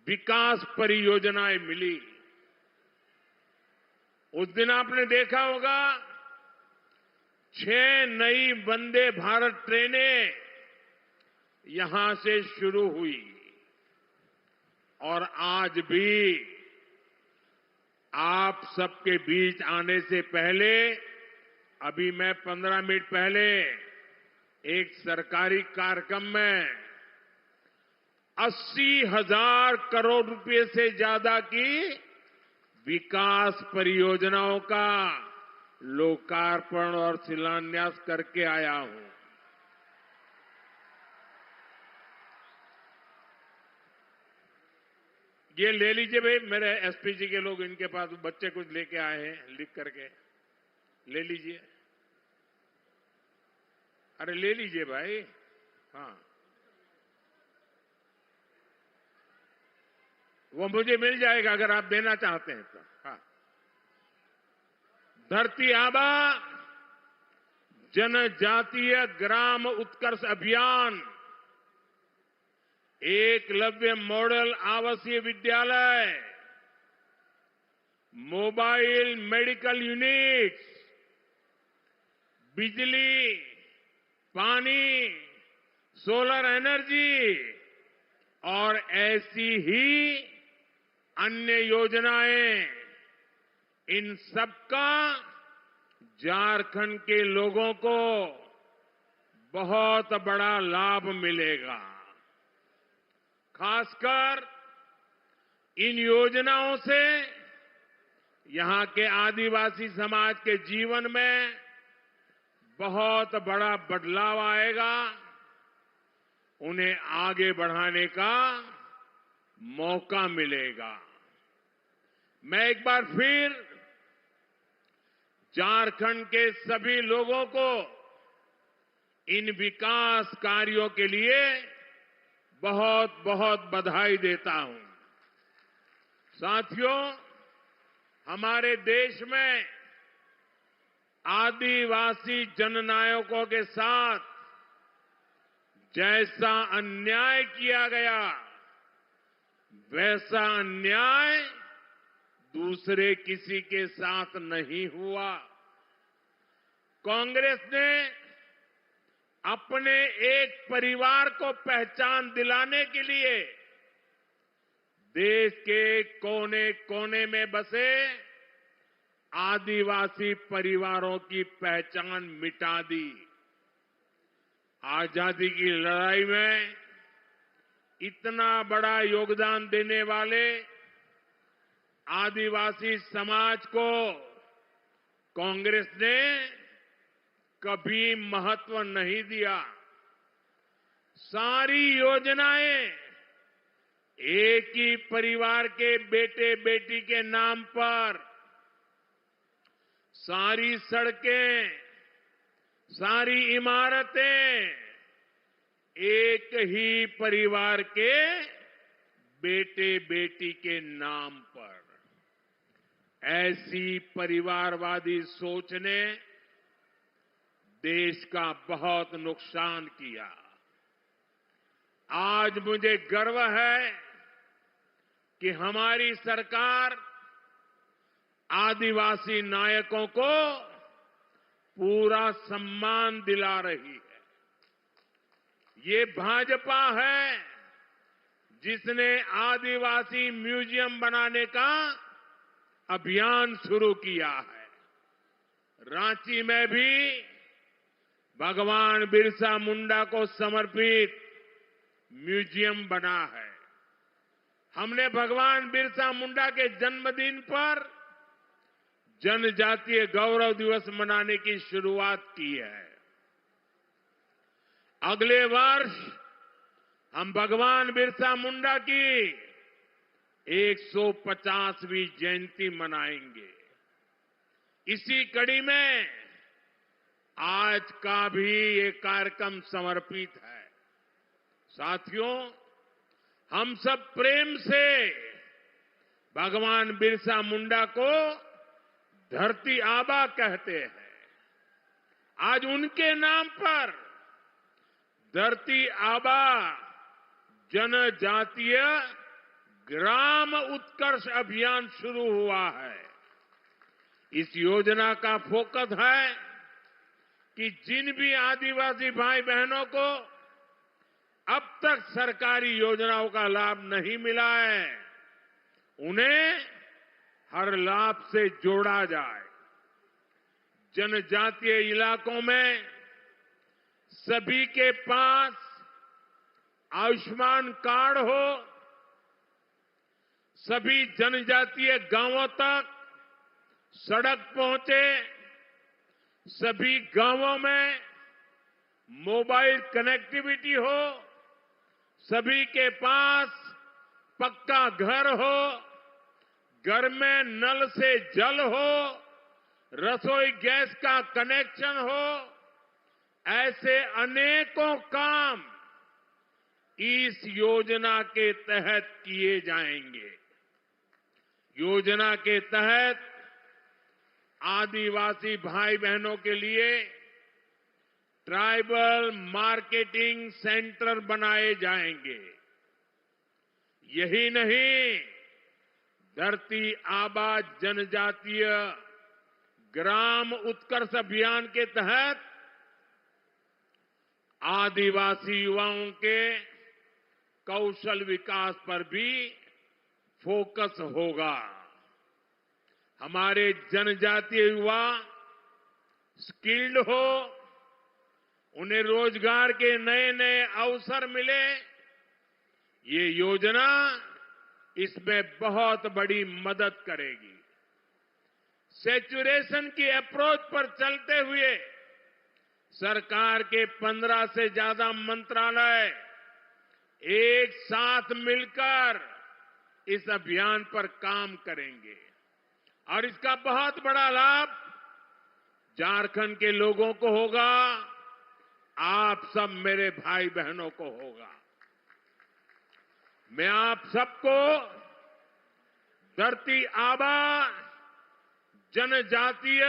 विकास परियोजनाएं मिली। उस दिन आपने देखा होगा 6 नई वंदे भारत ट्रेनें यहां से शुरू हुई और आज भी आप सबके बीच आने से पहले अभी मैं 15 मिनट पहले एक सरकारी कार्यक्रम में 80,000 करोड़ रुपए से ज्यादा की विकास परियोजनाओं का लोकार्पण और शिलान्यास करके आया हूं। ये ले लीजिए भाई, मेरे एसपीजी के लोग, इनके पास बच्चे कुछ लेके आए हैं लिख करके, ले लीजिए। अरे ले लीजिए भाई। हाँ, वो मुझे मिल जाएगा अगर आप देना चाहते हैं तो। हाँ, धरती आबा जनजातीय ग्राम उत्कर्ष अभियान, एकलव्य मॉडल आवासीय विद्यालय, मोबाइल मेडिकल यूनिट्स, बिजली, पानी, सोलर एनर्जी और ऐसी ही अन्य योजनाएं, इन सबका झारखंड के लोगों को बहुत बड़ा लाभ मिलेगा। खासकर इन योजनाओं से यहां के आदिवासी समाज के जीवन में बहुत बड़ा बदलाव आएगा, उन्हें आगे बढ़ाने का मौका मिलेगा। मैं एक बार फिर झारखंड के सभी लोगों को इन विकास कार्यों के लिए बहुत बहुत बधाई देता हूं। साथियों, हमारे देश में आदिवासी जननायकों के साथ जैसा अन्याय किया गया, वैसा अन्याय दूसरे किसी के साथ नहीं हुआ। कांग्रेस ने अपने एक परिवार को पहचान दिलाने के लिए देश के कोने कोने में बसे आदिवासी परिवारों की पहचान मिटा दी। आजादी की लड़ाई में इतना बड़ा योगदान देने वाले आदिवासी समाज को कांग्रेस ने कभी महत्व नहीं दिया। सारी योजनाएं एक ही परिवार के बेटे बेटी के नाम पर, सारी सड़कें, सारी इमारतें एक ही परिवार के बेटे बेटी के नाम पर। ऐसी परिवारवादी सोच ने देश का बहुत नुकसान किया। आज मुझे गर्व है कि हमारी सरकार आदिवासी नायकों को पूरा सम्मान दिला रही है। ये भाजपा है जिसने आदिवासी म्यूजियम बनाने का अभियान शुरू किया है। रांची में भी भगवान बिरसा मुंडा को समर्पित म्यूजियम बना है। हमने भगवान बिरसा मुंडा के जन्मदिन पर जनजातीय गौरव दिवस मनाने की शुरुआत की है। अगले वर्ष हम भगवान बिरसा मुंडा की 150वीं जयंती मनाएंगे। इसी कड़ी में आज का भी ये कार्यक्रम समर्पित है। साथियों, हम सब प्रेम से भगवान बिरसा मुंडा को धरती आबा कहते हैं। आज उनके नाम पर धरती आबा जनजातीय ग्राम उत्कर्ष अभियान शुरू हुआ है। इस योजना का फोकस है कि जिन भी आदिवासी भाई बहनों को अब तक सरकारी योजनाओं का लाभ नहीं मिला है, उन्हें हर लाभ से जोड़ा जाए। जनजातीय इलाकों में सभी के पास आयुष्मान कार्ड हो, सभी जनजातीय गांवों तक सड़क पहुंचे, सभी गांवों में मोबाइल कनेक्टिविटी हो, सभी के पास पक्का घर हो, घर में नल से जल हो, रसोई गैस का कनेक्शन हो, ऐसे अनेकों काम इस योजना के तहत किए जाएंगे। योजना के तहत आदिवासी भाई बहनों के लिए ट्राइबल मार्केटिंग सेंटर बनाए जाएंगे। यही नहीं, धरती आबा जनजातीय ग्राम उत्कर्ष अभियान के तहत आदिवासी युवाओं के कौशल विकास पर भी फोकस होगा। हमारे जनजातीय युवा स्किल्ड हो, उन्हें रोजगार के नए नए अवसर मिले, ये योजना इसमें बहुत बड़ी मदद करेगी। सैचुरेशन की अप्रोच पर चलते हुए सरकार के 15 से ज्यादा मंत्रालय एक साथ मिलकर इस अभियान पर काम करेंगे और इसका बहुत बड़ा लाभ झारखंड के लोगों को होगा, आप सब मेरे भाई बहनों को होगा। मैं आप सबको धरती आबा जनजातीय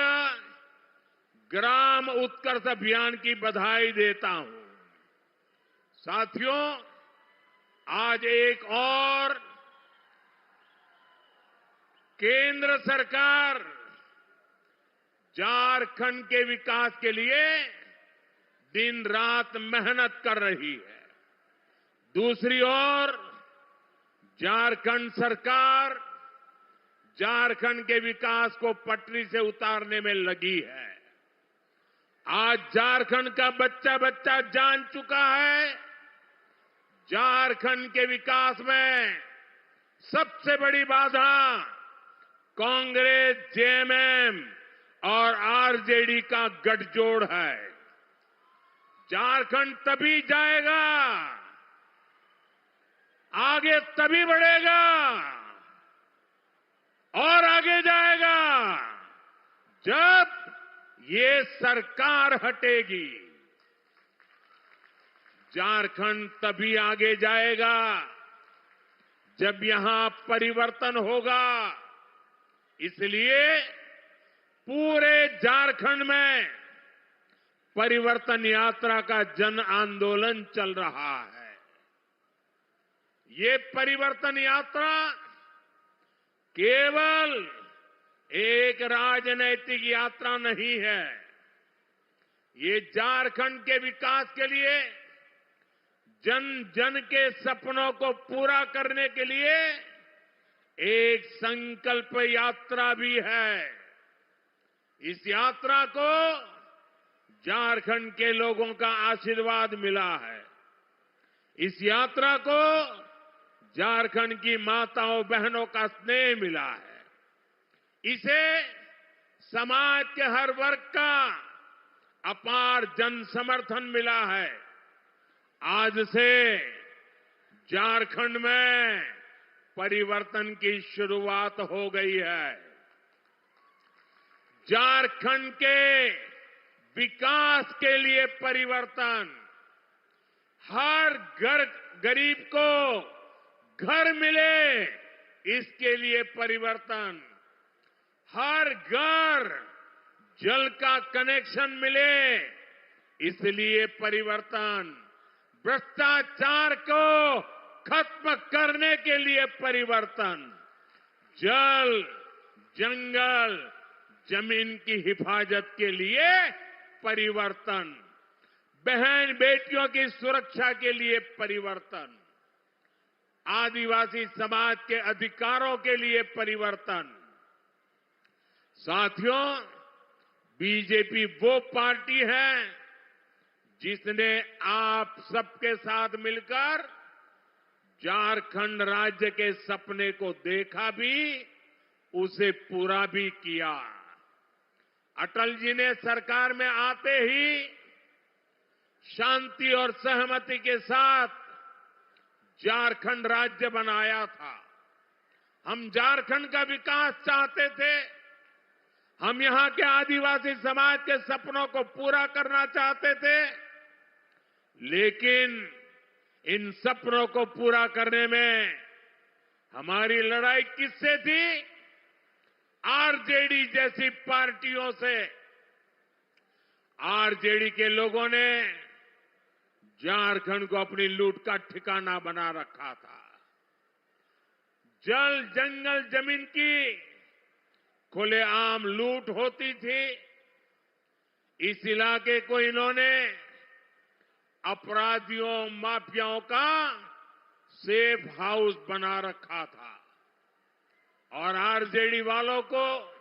ग्राम उत्कर्ष अभियान की बधाई देता हूं। साथियों, आज एक और केंद्र सरकार झारखंड के विकास के लिए दिन रात मेहनत कर रही है। दूसरी ओर झारखंड सरकार झारखंड के विकास को पटरी से उतारने में लगी है। आज झारखंड का बच्चा बच्चा जान चुका है, झारखंड के विकास में सबसे बड़ी बाधा कांग्रेस, जेएमएम और आरजेडी का गठजोड़ है। झारखंड तभी जाएगा, आगे तभी बढ़ेगा और आगे जाएगा जब ये सरकार हटेगी। झारखंड तभी आगे जाएगा जब यहां परिवर्तन होगा। इसलिए पूरे झारखंड में परिवर्तन यात्रा का जन आंदोलन चल रहा है। ये परिवर्तन यात्रा केवल एक राजनैतिक यात्रा नहीं है, ये झारखंड के विकास के लिए, जन जन के सपनों को पूरा करने के लिए एक संकल्प यात्रा भी है। इस यात्रा को झारखंड के लोगों का आशीर्वाद मिला है। इस यात्रा को झारखंड की माताओं बहनों का स्नेह मिला है। इसे समाज के हर वर्ग का अपार जन समर्थन मिला है। आज से झारखंड में परिवर्तन की शुरुआत हो गई है। झारखंड के विकास के लिए परिवर्तन, हर गरीब को घर मिले इसके लिए परिवर्तन, हर घर जल का कनेक्शन मिले इसलिए परिवर्तन, भ्रष्टाचार को खत्म करने के लिए परिवर्तन, जल, जंगल, जमीन की हिफाजत के लिए परिवर्तन, बहन बेटियों की सुरक्षा के लिए परिवर्तन, आदिवासी समाज के अधिकारों के लिए परिवर्तन। साथियों, बीजेपी वो पार्टी है जिसने आप सबके साथ मिलकर झारखंड राज्य के सपने को देखा भी, उसे पूरा भी किया। अटल जी ने सरकार में आते ही शांति और सहमति के साथ झारखंड राज्य बनाया था। हम झारखंड का विकास चाहते थे। हम यहां के आदिवासी समाज के सपनों को पूरा करना चाहते थे। लेकिन इन सपनों को पूरा करने में हमारी लड़ाई किससे थी? आरजेडी जैसी पार्टियों से। आरजेडी के लोगों ने झारखंड को अपनी लूट का ठिकाना बना रखा था। जल, जंगल, जमीन की खुलेआम लूट होती थी। इस इलाके को इन्होंने अपराधियों, माफियाओं का सेफ हाउस बना रखा था। और आरजेडी वालों को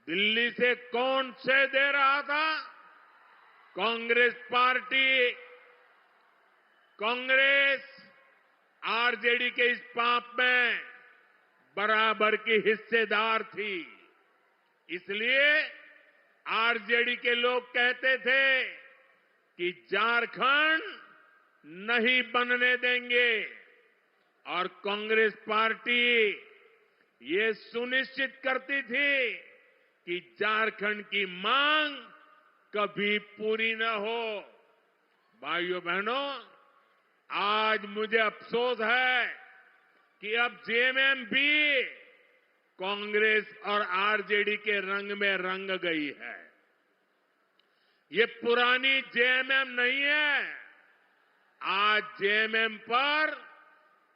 दिल्ली से कौन से दे रहा था? कांग्रेस पार्टी। कांग्रेस आरजेडी के इस पाप में बराबर की हिस्सेदार थी। इसलिए आरजेडी के लोग कहते थे कि झारखंड नहीं बनने देंगे। और कांग्रेस पार्टी ये सुनिश्चित करती थी कि झारखंड की मांग कभी पूरी न हो। भाइयों बहनों, आज मुझे अफसोस है कि अब जेएमएम भी कांग्रेस और आरजेडी के रंग में रंग गई है। ये पुरानी जेएमएम नहीं है। आज जेएमएम पर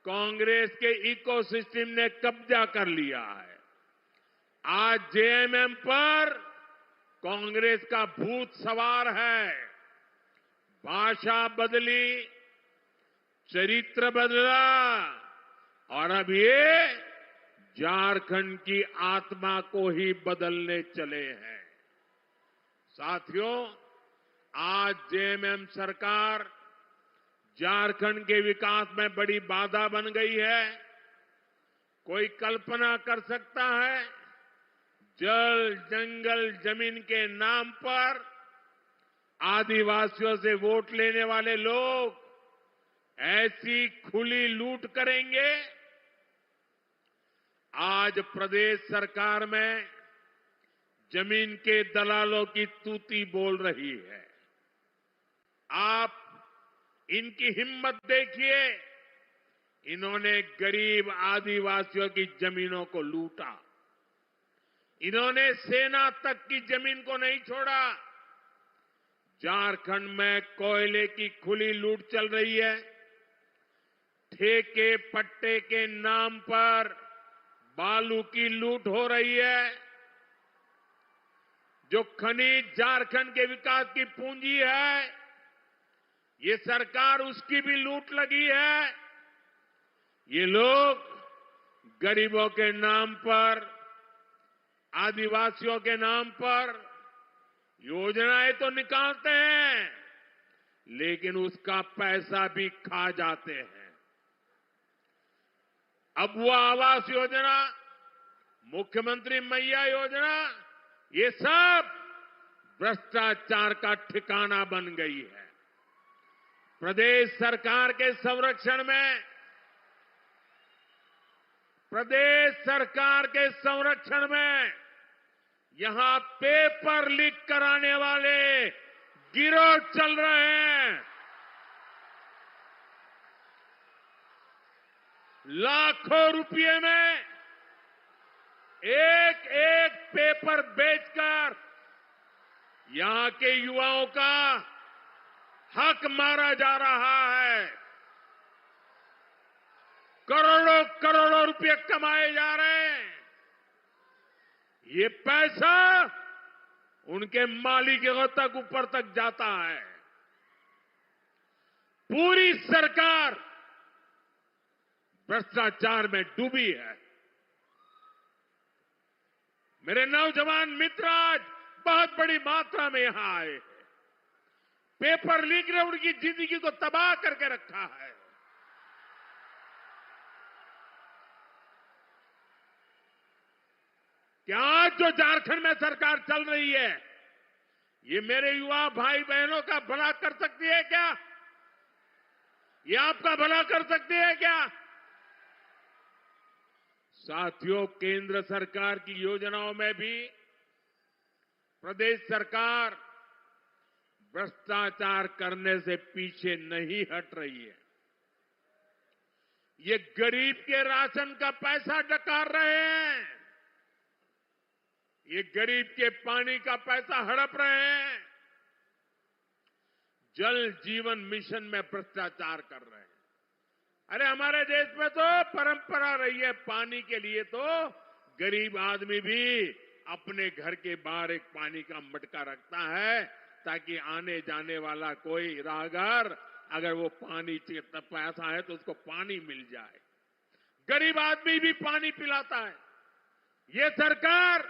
कांग्रेस के इकोसिस्टम ने कब्जा कर लिया है। आज जेएमएम पर कांग्रेस का भूत सवार है। भाषा बदली, चरित्र बदला और अब ये झारखंड की आत्मा को ही बदलने चले हैं। साथियों, आज जेएमएम सरकार झारखंड के विकास में बड़ी बाधा बन गई है। कोई कल्पना कर सकता है, जल, जंगल, जमीन के नाम पर आदिवासियों से वोट लेने वाले लोग ऐसी खुली लूट करेंगे? आज प्रदेश सरकार में जमीन के दलालों की तूती बोल रही है। आप इनकी हिम्मत देखिए। इन्होंने गरीब आदिवासियों की जमीनों को लूटा। इन्होंने सेना तक की जमीन को नहीं छोड़ा। झारखंड में कोयले की खुली लूट चल रही है। ठेके पट्टे के नाम पर बालू की लूट हो रही है। जो खनिज झारखंड के विकास की पूंजी है, ये सरकार उसकी भी लूट लगी है। ये लोग गरीबों के नाम पर, आदिवासियों के नाम पर योजनाएं तो निकालते हैं, लेकिन उसका पैसा भी खा जाते हैं। अब वो आवास योजना, मुख्यमंत्री मैया योजना, ये सब भ्रष्टाचार का ठिकाना बन गई है। प्रदेश सरकार के संरक्षण में यहां पेपर लीक कराने वाले गिरोह चल रहे हैं। लाखों रुपए में एक एक पेपर बेचकर यहां के युवाओं का हक मारा जा रहा है। करोड़ों करोड़ों रुपए कमाए जा रहे हैं। ये पैसा उनके मालिकों तक ऊपर तक जाता है। पूरी सरकार भ्रष्टाचार में डूबी है। मेरे नौजवान मित्र आज बहुत बड़ी मात्रा में यहां आए हैं। पेपर लीक ने उनकी जिंदगी को तबाह करके रखा है। क्या आज जो झारखंड में सरकार चल रही है, ये मेरे युवा भाई बहनों का भला कर सकती है क्या? ये आपका भला कर सकती है क्या? साथियों, केंद्र सरकार की योजनाओं में भी प्रदेश सरकार भ्रष्टाचार करने से पीछे नहीं हट रही है। ये गरीब के राशन का पैसा डकार रहे हैं। ये गरीब के पानी का पैसा हड़प रहे हैं। जल जीवन मिशन में भ्रष्टाचार कर रहे हैं। अरे हमारे देश में तो परंपरा रही है, पानी के लिए तो गरीब आदमी भी अपने घर के बाहर एक पानी का मटका रखता है, ताकि आने जाने वाला कोई राहगीर अगर वो पानी प्यासा है तो उसको पानी मिल जाए। गरीब आदमी भी पानी पिलाता है। ये सरकार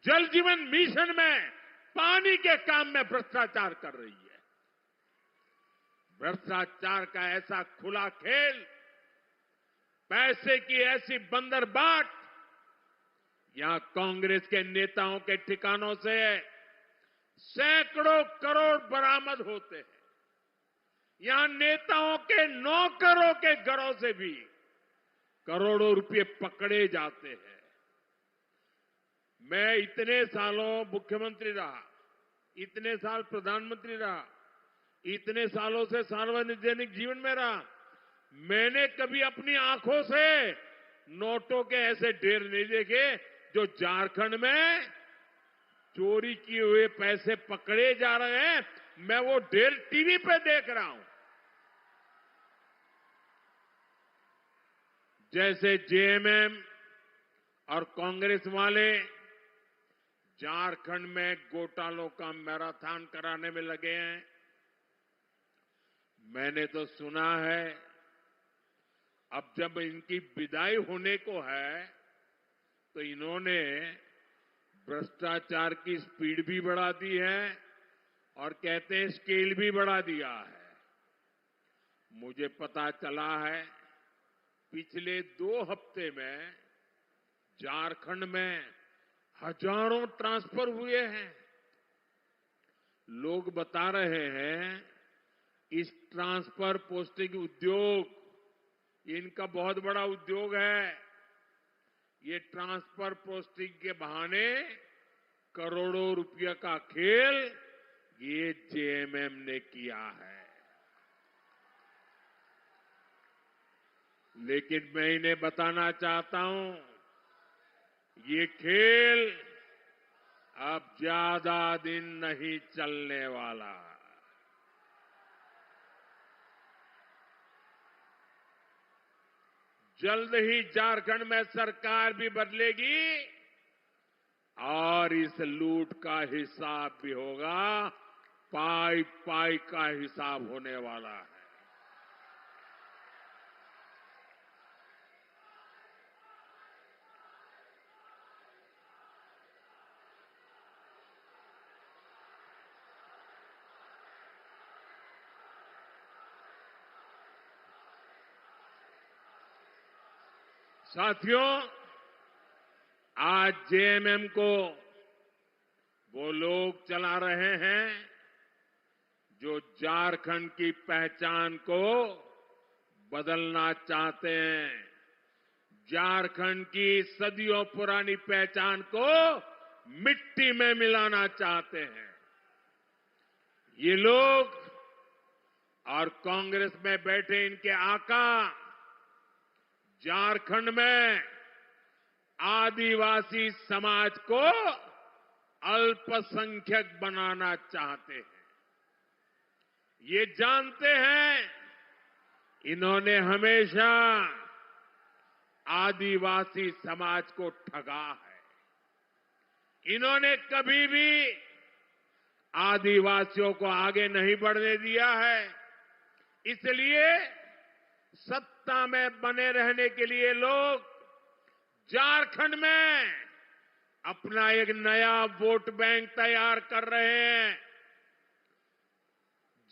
जल जीवन मिशन में पानी के काम में भ्रष्टाचार कर रही है। भ्रष्टाचार का ऐसा खुला खेल, पैसे की ऐसी बंदरबाट, यहां कांग्रेस के नेताओं के ठिकानों से सैकड़ों करोड़ बरामद होते हैं। यहां नेताओं के नौकरों के घरों से भी करोड़ों रुपए पकड़े जाते हैं। मैं इतने सालों मुख्यमंत्री रहा, इतने साल प्रधानमंत्री रहा, इतने सालों से सार्वजनिक जीवन में रहा, मैंने कभी अपनी आंखों से नोटों के ऐसे ढेर नहीं देखे जो झारखंड में चोरी किए हुए पैसे पकड़े जा रहे हैं। मैं वो ढेर टीवी पे देख रहा हूं। जैसे जेएमएम और कांग्रेस वाले झारखंड में घोटालों का मैराथन कराने में लगे हैं। मैंने तो सुना है अब जब इनकी विदाई होने को है तो इन्होंने भ्रष्टाचार की स्पीड भी बढ़ा दी है और कहते हैं स्केल भी बढ़ा दिया है। मुझे पता चला है पिछले 2 हफ्ते में झारखंड में हजारों ट्रांसफर हुए हैं। लोग बता रहे हैं इस ट्रांसफर पोस्टिंग उद्योग इनका बहुत बड़ा उद्योग है। ये ट्रांसफर पोस्टिंग के बहाने करोड़ों रुपये का खेल ये जेएमएम ने किया है। लेकिन मैं इन्हें बताना चाहता हूं, ये खेल अब ज्यादा दिन नहीं चलने वाला। जल्द ही झारखंड में सरकार भी बदलेगी और इस लूट का हिसाब भी होगा। पाई पाई का हिसाब होने वाला है। साथियों, आज जेएमएम को वो लोग चला रहे हैं जो झारखंड की पहचान को बदलना चाहते हैं। झारखंड की सदियों पुरानी पहचान को मिट्टी में मिलाना चाहते हैं। ये लोग और कांग्रेस में बैठे इनके आका झारखंड में आदिवासी समाज को अल्पसंख्यक बनाना चाहते हैं। ये जानते हैं इन्होंने हमेशा आदिवासी समाज को ठगा है। इन्होंने कभी भी आदिवासियों को आगे नहीं बढ़ने दिया है। इसलिए सत्ता में बने रहने के लिए लोग झारखंड में अपना एक नया वोट बैंक तैयार कर रहे हैं।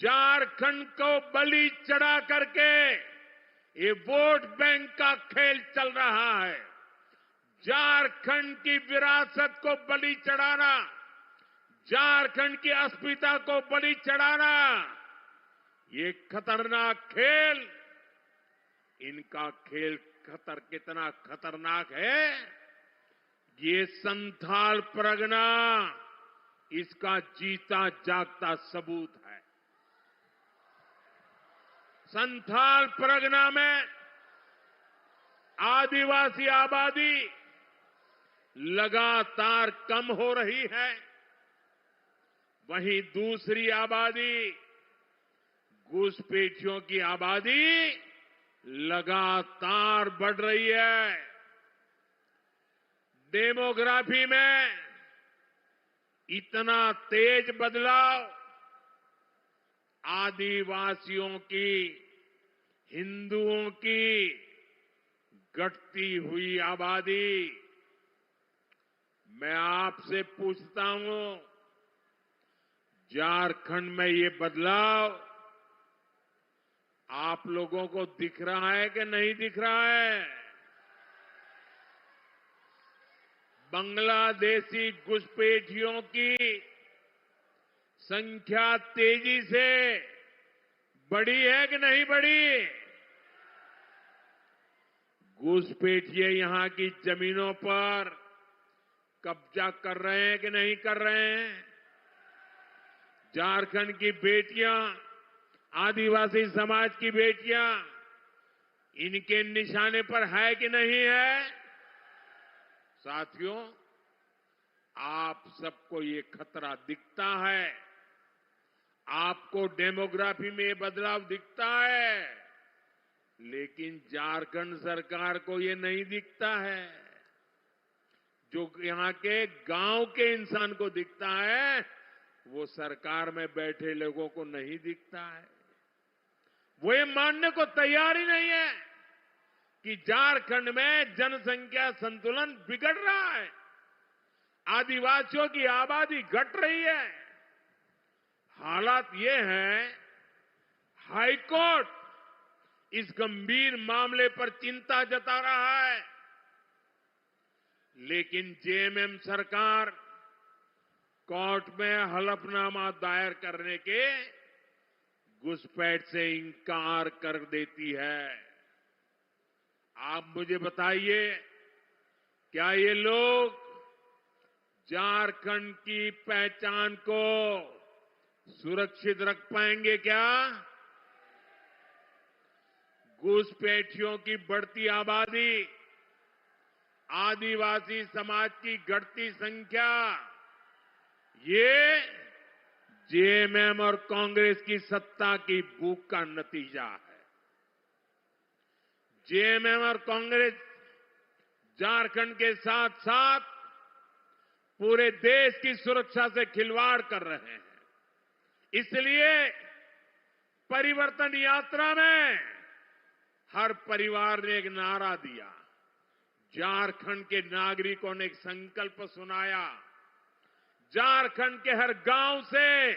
झारखंड को बलि चढ़ा करके ये वोट बैंक का खेल चल रहा है। झारखंड की विरासत को बलि चढ़ाना, झारखंड की अस्मिता को बलि चढ़ाना, ये खतरनाक खेल, इनका खेल कितना खतरनाक है, ये संथाल परगना इसका जीता जागता सबूत है। संथाल परगना में आदिवासी आबादी लगातार कम हो रही है। वहीं दूसरी आबादी, घुसपैठियों की आबादी लगातार बढ़ रही है। डेमोग्राफी में इतना तेज बदलाव आदिवासियों की, हिंदुओं की घटती हुई आबादी। मैं आपसे पूछता हूं, झारखंड में ये बदलाव आप लोगों को दिख रहा है कि नहीं दिख रहा है? बांग्लादेशी घुसपैठियों की संख्या तेजी से बढ़ी है कि नहीं बढ़ी? घुसपैठिए यहां की जमीनों पर कब्जा कर रहे हैं कि नहीं कर रहे हैं? झारखंड की बेटियां, आदिवासी समाज की बेटियां इनके निशाने पर है कि नहीं है? साथियों, आप सबको ये खतरा दिखता है, आपको डेमोग्राफी में ये बदलाव दिखता है, लेकिन झारखंड सरकार को ये नहीं दिखता है। जो यहां के गांव के इंसान को दिखता है, वो सरकार में बैठे लोगों को नहीं दिखता है। वो ये मानने को तैयार ही नहीं है कि झारखंड में जनसंख्या संतुलन बिगड़ रहा है, आदिवासियों की आबादी घट रही है। हालात ये है, हाईकोर्ट इस गंभीर मामले पर चिंता जता रहा है, लेकिन जेएमएम सरकार कोर्ट में हलफनामा दायर करने के घुसपैठ से इंकार कर देती है। आप मुझे बताइए, क्या ये लोग झारखंड की पहचान को सुरक्षित रख पाएंगे क्या? घुसपैठियों की बढ़ती आबादी, आदिवासी समाज की घटती संख्या, ये जेएमएम और कांग्रेस की सत्ता की भूख का नतीजा है। जेएमएम और कांग्रेस झारखंड के साथ साथ पूरे देश की सुरक्षा से खिलवाड़ कर रहे हैं। इसलिए परिवर्तन यात्रा में हर परिवार ने एक नारा दिया, झारखंड के नागरिकों ने एक संकल्प सुनाया, झारखंड के हर गांव से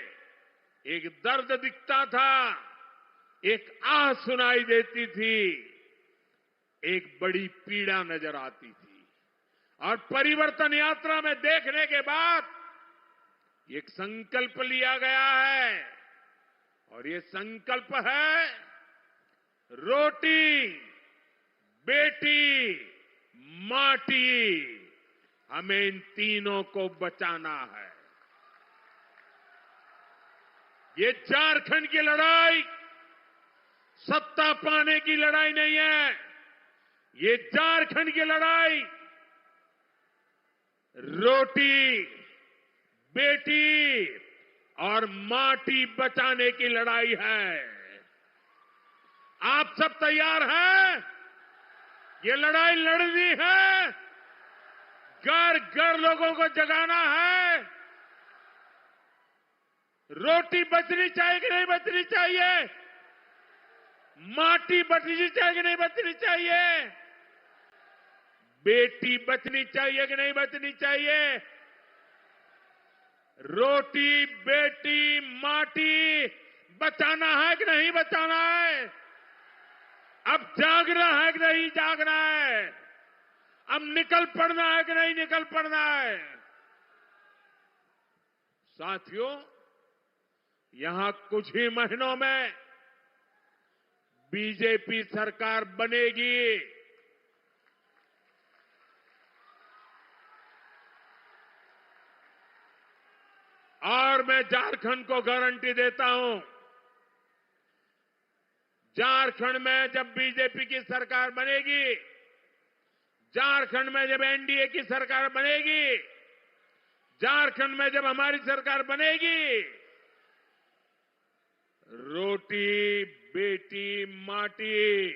एक दर्द दिखता था, एक आह सुनाई देती थी, एक बड़ी पीड़ा नजर आती थी। और परिवर्तन यात्रा में देखने के बाद एक संकल्प लिया गया है, और ये संकल्प है, रोटी, बेटी, माटी, हमें इन तीनों को बचाना है। ये झारखंड की लड़ाई सत्ता पाने की लड़ाई नहीं है, ये झारखंड की लड़ाई रोटी, बेटी और माटी बचाने की लड़ाई है। आप सब तैयार हैं? ये लड़ाई लड़नी है, घर घर लोगों को जगाना है। रोटी बचनी चाहिए कि नहीं बचनी चाहिए? माटी बचनी चाहिए कि नहीं बचनी चाहिए? बेटी बचनी चाहिए कि नहीं बचनी चाहिए? रोटी, बेटी, माटी बचाना है कि नहीं बचाना है? अब जागना है कि नहीं जागना है? अब निकल पड़ना है कि नहीं निकल पड़ना है? साथियों, यहां कुछ ही महीनों में बीजेपी सरकार बनेगी। और मैं झारखंड को गारंटी देता हूं, झारखंड में जब बीजेपी की सरकार बनेगी, झारखंड में जब एनडीए की सरकार बनेगी, झारखंड में जब हमारी सरकार बनेगी, रोटी, बेटी, माटी,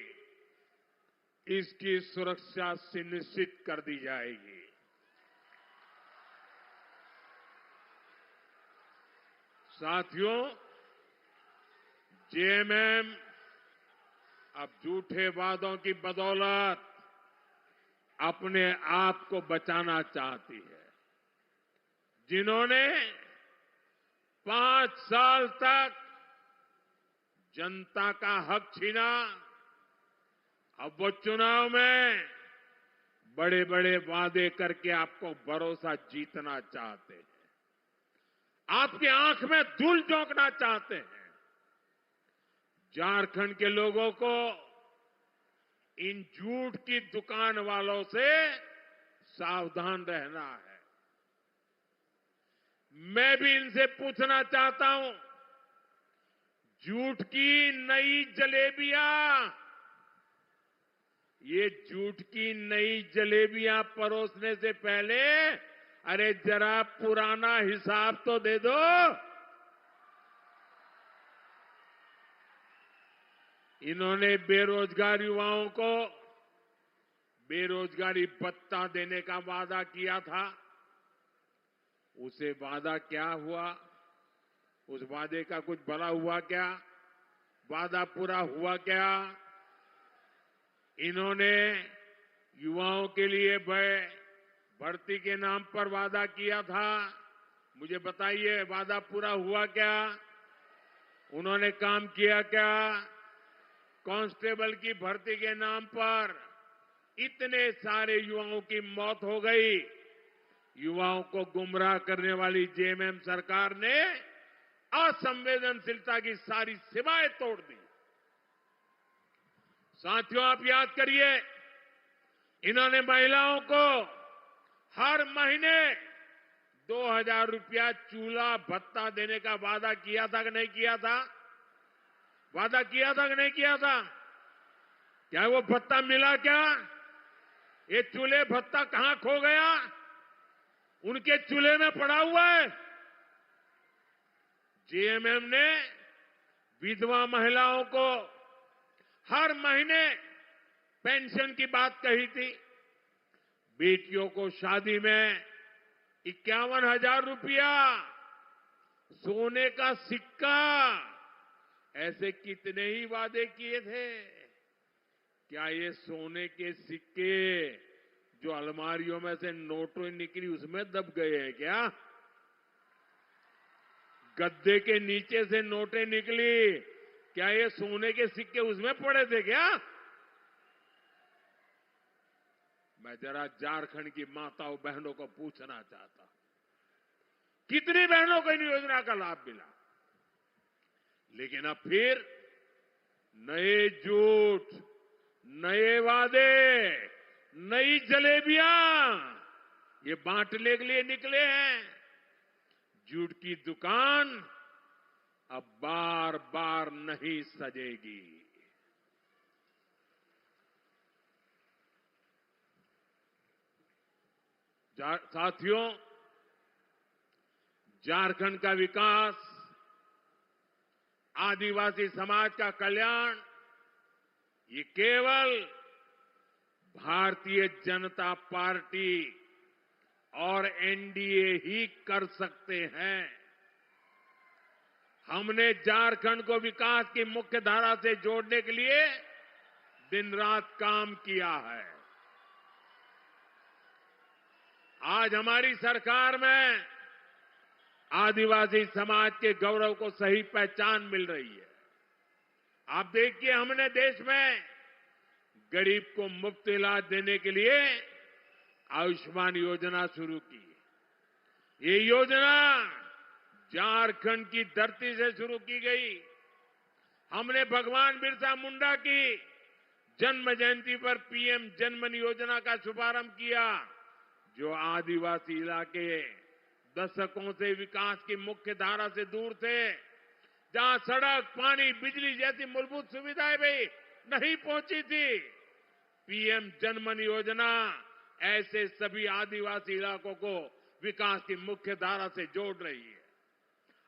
इसकी सुरक्षा सुनिश्चित कर दी जाएगी। साथियों, जेएमएम अब झूठे वादों की बदौलत अपने आप को बचाना चाहती है। जिन्होंने 5 साल तक जनता का हक छीना, अब वो चुनाव में बड़े बड़े वादे करके आपको भरोसा जीतना चाहते हैं, आपकी आंख में धूल झोंकना चाहते हैं। झारखंड के लोगों को इन झूठ की दुकान वालों से सावधान रहना है। मैं भी इनसे पूछना चाहता हूं, झूठ की नई जलेबियां, ये झूठ की नई जलेबियां परोसने से पहले अरे जरा पुराना हिसाब तो दे दो। इन्होंने बेरोजगार युवाओं को बेरोजगारी भत्ता देने का वादा किया था। उसे वादा क्या हुआ? उस वादे का कुछ भला हुआ क्या? वादा पूरा हुआ क्या? इन्होंने युवाओं के लिए भर्ती के नाम पर वादा किया था। मुझे बताइए, वादा पूरा हुआ क्या? उन्होंने काम किया क्या? कांस्टेबल की भर्ती के नाम पर इतने सारे युवाओं की मौत हो गई। युवाओं को गुमराह करने वाली जेएमएम सरकार ने असंवेदनशीलता की सारी सीमाएं तोड़ दी। साथियों, आप याद करिए, इन्होंने महिलाओं को हर महीने 2000 रुपया चूल्हा भत्ता देने का वादा किया था कि नहीं किया था? वादा किया था कि नहीं किया था? क्या वो भत्ता मिला क्या? ये चूल्हे भत्ता कहां खो गया? उनके चूल्हे में पड़ा हुआ है। जेएमएम ने विधवा महिलाओं को हर महीने पेंशन की बात कही थी। बेटियों को शादी में 51,000 रुपया, सोने का सिक्का, ऐसे कितने ही वादे किए थे। क्या ये सोने के सिक्के जो अलमारियों में से नोटों निकली उसमें दब गए हैं क्या? गद्दे के नीचे से नोटें निकली, क्या ये सोने के सिक्के उसमें पड़े थे क्या? मैं जरा झारखंड की माताओं बहनों को पूछना चाहता हूं, कितनी बहनों को इन योजना का लाभ मिला? लेकिन अब फिर नए झूठ, नए वादे, नई जलेबियां ये बांटने के लिए निकले हैं। झूठ की दुकान अब बार बार नहीं सजेगी। साथियों, झारखंड का विकास, आदिवासी समाज का कल्याण ये केवल भारतीय जनता पार्टी और एनडीए ही कर सकते हैं। हमने झारखंड को विकास की मुख्य धारा से जोड़ने के लिए दिन रात काम किया है। आज हमारी सरकार में आदिवासी समाज के गौरव को सही पहचान मिल रही है। आप देखिए, हमने देश में गरीब को मुफ्त इलाज देने के लिए आयुष्मान योजना शुरू की। ये योजना झारखंड की धरती से शुरू की गई। हमने भगवान बिरसा मुंडा की जन्म जयंती पर पीएम जनमन योजना का शुभारंभ किया, जो आदिवासी इलाके दशकों से विकास की मुख्य धारा से दूर थे, जहां सड़क, पानी, बिजली जैसी मूलभूत सुविधाएं भी नहीं पहुंची थी। पीएम जनमन योजना ऐसे सभी आदिवासी इलाकों को विकास की मुख्य धारा से जोड़ रही है।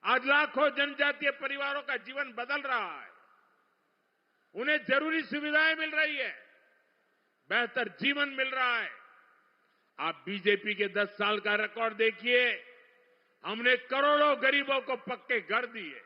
आज लाखों जनजातीय परिवारों का जीवन बदल रहा है। उन्हें जरूरी सुविधाएं मिल रही है, बेहतर जीवन मिल रहा है। आप बीजेपी के 10 साल का रिकॉर्ड देखिए। हमने करोड़ों गरीबों को पक्के घर दिए,